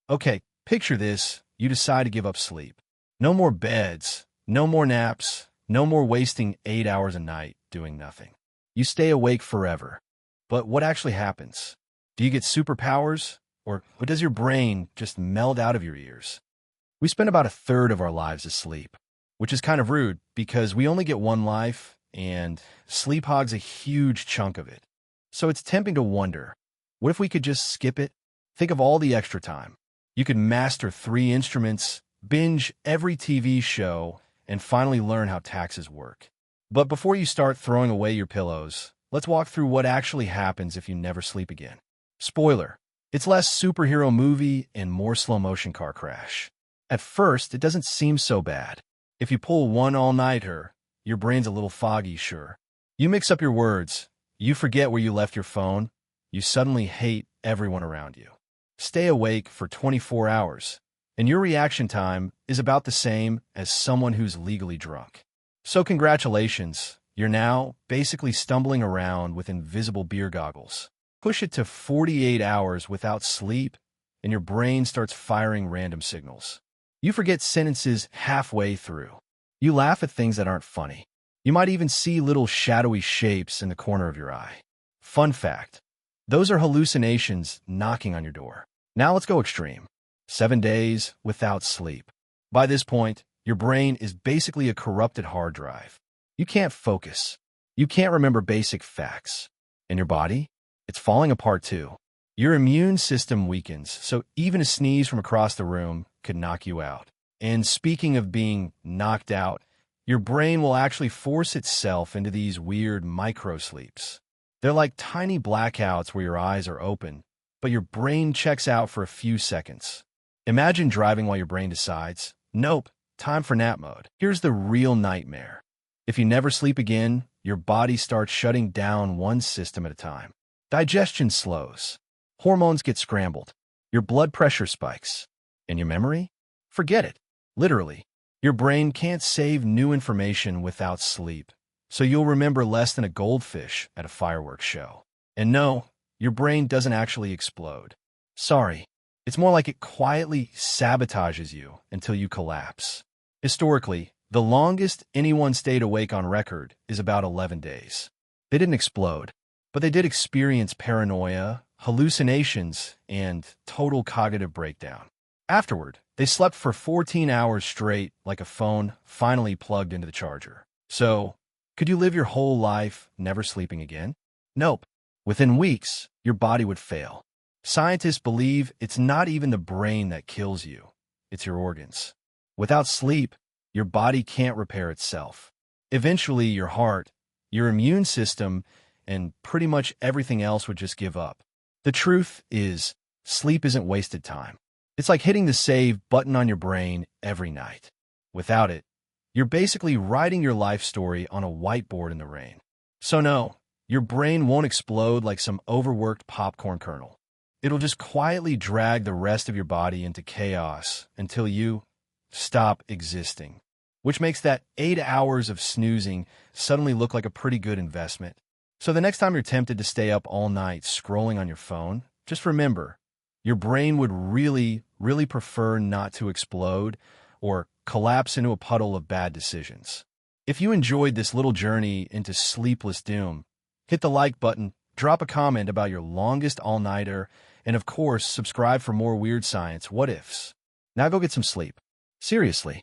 Okay, picture this. You decide to give up sleep. No more beds, no more naps, no more wasting 8 hours a night doing nothing. You stay awake forever. But what actually happens? Do you get superpowers? Or does your brain just meld out of your ears? We spend about a third of our lives asleep, which is kind of rude because we only get one life and sleep hogs a huge chunk of it. So it's tempting to wonder, what if we could just skip it? Think of all the extra time. You could master 3 instruments, binge every TV show, and finally learn how taxes work. But before you start throwing away your pillows, let's walk through what actually happens if you never sleep again. Spoiler, it's less superhero movie and more slow-motion car crash. At first, it doesn't seem so bad. If you pull one all-nighter, your brain's a little foggy, sure. You mix up your words, you forget where you left your phone, you suddenly hate everyone around you. Stay awake for 24 hours, and your reaction time is about the same as someone who's legally drunk. So congratulations, you're now basically stumbling around with invisible beer goggles. Push it to 48 hours without sleep, and your brain starts firing random signals. You forget sentences halfway through. You laugh at things that aren't funny. You might even see little shadowy shapes in the corner of your eye. Fun fact, those are hallucinations knocking on your door. Now let's go extreme. 7 days without sleep. By this point, your brain is basically a corrupted hard drive. You can't focus. You can't remember basic facts. And your body? It's falling apart too. Your immune system weakens, so even a sneeze from across the room could knock you out. And speaking of being knocked out, your brain will actually force itself into these weird micro-sleeps. They're like tiny blackouts where your eyes are open, but your brain checks out for a few seconds. Imagine driving while your brain decides, nope, time for nap mode. Here's the real nightmare. If you never sleep again, your body starts shutting down one system at a time. Digestion slows. Hormones get scrambled. Your blood pressure spikes. And your memory? Forget it. Literally. Your brain can't save new information without sleep, so you'll remember less than a goldfish at a fireworks show. And no, your brain doesn't actually explode. Sorry. It's more like it quietly sabotages you until you collapse. Historically, the longest anyone stayed awake on record is about 11 days. They didn't explode, but they did experience paranoia, hallucinations, and total cognitive breakdown. Afterward, they slept for 14 hours straight like a phone finally plugged into the charger. So, could you live your whole life never sleeping again? Nope. Within weeks, your body would fail. Scientists believe it's not even the brain that kills you, it's your organs. Without sleep, your body can't repair itself. Eventually, your heart, your immune system, and pretty much everything else would just give up. The truth is, sleep isn't wasted time. It's like hitting the save button on your brain every night. Without it, you're basically writing your life story on a whiteboard in the rain. So no, your brain won't explode like some overworked popcorn kernel. It'll just quietly drag the rest of your body into chaos until you stop existing, which makes that 8 hours of snoozing suddenly look like a pretty good investment. So the next time you're tempted to stay up all night scrolling on your phone, just remember, your brain would really prefer not to explode or collapse into a puddle of bad decisions. If you enjoyed this little journey into sleepless doom, hit the like button, drop a comment about your longest all-nighter, and of course, subscribe for more weird science what-ifs. Now go get some sleep. Seriously.